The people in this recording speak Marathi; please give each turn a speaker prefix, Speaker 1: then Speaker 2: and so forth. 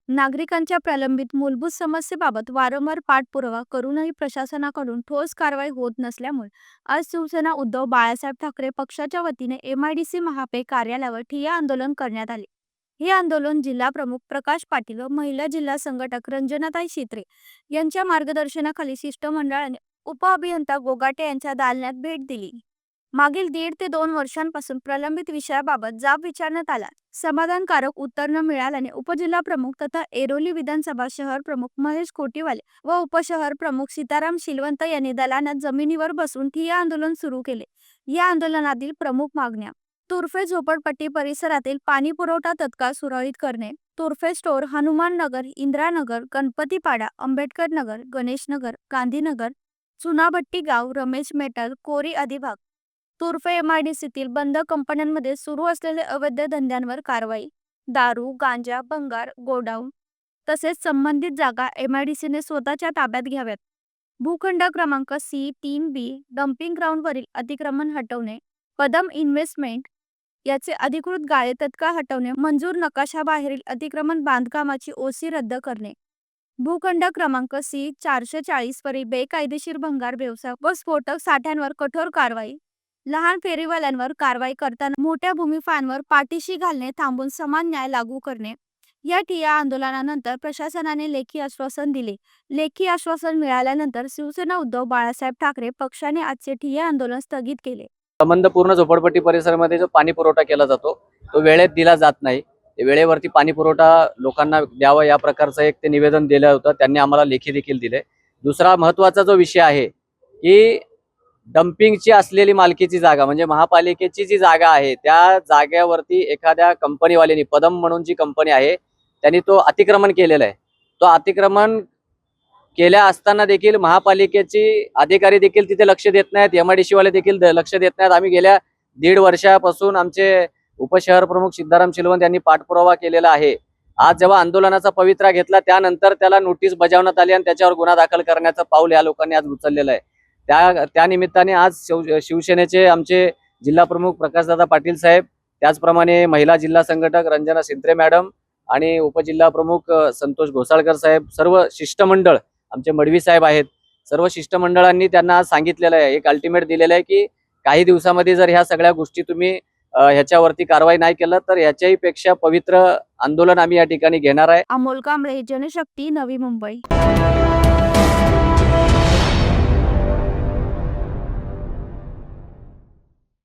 Speaker 1: नागरिकांच्या प्रलंबित मूलभूत समस्येबाबत वारंवार पाठपुरावा करूनही प्रशासनाकडून ठोस कारवाई होत नसल्यामुळे आज शिवसेना उद्धव बाळासाहेब ठाकरे पक्षाच्या वतीने एमआयडीसी महापे कार्यालयावर ठिय्या आंदोलन करण्यात आले। हे आंदोलन जिल्हा प्रमुख प्रकाश पाटील व महिला जिल्हा संघटक रंजनाताई शित्रे यांच्या मार्गदर्शनाखाली शिष्टमंडळाने उपअभियंता गोगाटे यांच्या दालनात भेट दिली। मागील 1.5 ते 2 वर्षांपासून प्रलंबित विषयाबाबत जाब विचारण्यात आला। समाधानकारक उत्तर न मिळाल्याने उपजिल्हा प्रमुख तथा ऐरोली विधानसभा शहर प्रमुख महेश कोटीवाले व उपशहर प्रमुख सीताराम शिलवंत यांनी दालनात जमिनीवर बसून ठिय्या आंदोलन सुरू केले। या आंदोलनातील प्रमुख मागण्या: तुर्फे झोपडपट्टी परिसरातील पाणी पुरवठा तत्काळ सुरळीत करणे, तुर्फे स्टोर, हनुमान नगर, इंदिरानगर, गणपतीपाडा, आंबेडकर नगर, गणेश नगर, गांधीनगर, चुनाभट्टी गाव, रमेश मेटल, कोरी अधिभाग, तुर्फे एमआयडीसीतील बंद कंपन्यांमध्ये सुरू असलेले अवैध धंद्यांवर कारवाई, दारू, गांजा, भंगार, गोडाऊन तसेच संबंधित जागा एमआयडीसीने स्वतःच्या ताब्यात घ्याव्यात, भूखंड क्रमांक C3B डम्पिंग ग्राउंडवरील अतिक्रमण हटवणे, पदम इन्व्हेस्टमेंट याचे अधिकृत गाळे तत्काळ हटवणे, मंजूर नकाशाबाहेरील अतिक्रमण बांधकामाची ओसी रद्द करणे, भूखंड क्रमांक C440 वरील बेकायदेशीर भंगार व्यवसाय व स्फोटक साठ्यांवर कठोर कारवाई, लहान फेरीवाल्यांवर कारवाई करताना मोठ्या भूमिफांवर पाठीशी घालणे थांबून समान न्याय लागू करणे। या ठिय्या आंदोलनानंतर प्रशासनाने लेखी आश्वासन दिले। लेखी आश्वासन मिळाल्यानंतर शिवसेना उद्धव बाळासाहेब ठाकरे पक्षाने आजचे ठिय्या आंदोलन स्थगित केले।
Speaker 2: संबंध पूर्ण झोपडपट्टी परिसरामध्ये जो पाणी पुरवठा केला जातो तो वेळेत दिला जात नाही। वेळेवरती पाणी पुरवठा लोकांना द्यावा या प्रकारचं एक ते निवेदन दिलं होतं, त्यांनी आम्हाला लेखी देखील दिले। दुसरा महत्त्वाचा जो विषय आहे की डम्पिंगची असलेली मालकीची जागा म्हणजे महापालिकेची जी जागा आहे त्या जागेवरती एखाद्या कंपनीवाल्याने, पदम म्हणून जी कंपनी आहे त्यांनी तो अतिक्रमण केलेला आहे। तो अतिक्रमण केल्या असताना देखील महापालिकेची अधिकारी देखील तिथे लक्ष देत नाहीत, एमआयडीसी वाले देखील लक्ष देत नाहीत। आम्ही गेल्या 1.5 वर्षापासून आमचे उपशहर प्रमुख सीताराम शिलवंत यांनी पाठपुरावा केलेला आहे। आज जेव्हा आंदोलनाचा पवित्रा घेतला त्यानंतर त्याला नोटीस बजावण्यात आली आणि त्याच्यावर गुन्हा दाखल करण्याचं पाऊल या लोकांनी आज उचललेलं आहे। त्या निमित्ताने आज शिवसेनेचे आमचे जिल्हा प्रमुख प्रकाशदादा पाटील साहेब, त्याचप्रमाणे महिला जिल्हा संघटक रंजना शिंत्रे मॅडम आणि उपजिल्हा प्रमुख संतोष घोसाळकर साहेब, सर्व शिष्टमंडळ आमचे मडवी साहेब आहेत, सर्व शिष्टमंडळांनी त्यांना आज सांगितलेलं आहे, एक अल्टिमेट दिलेलं आहे की काही दिवसामध्ये जर ह्या सगळ्या गोष्टी तुम्ही ह्याच्यावरती कारवाई नाही केलं तर ह्याच्याही पेक्षा पवित्र आंदोलन आम्ही या ठिकाणी घेणार आहे।
Speaker 1: अमोल कांबळे, जनशक्ती, नवी मुंबई।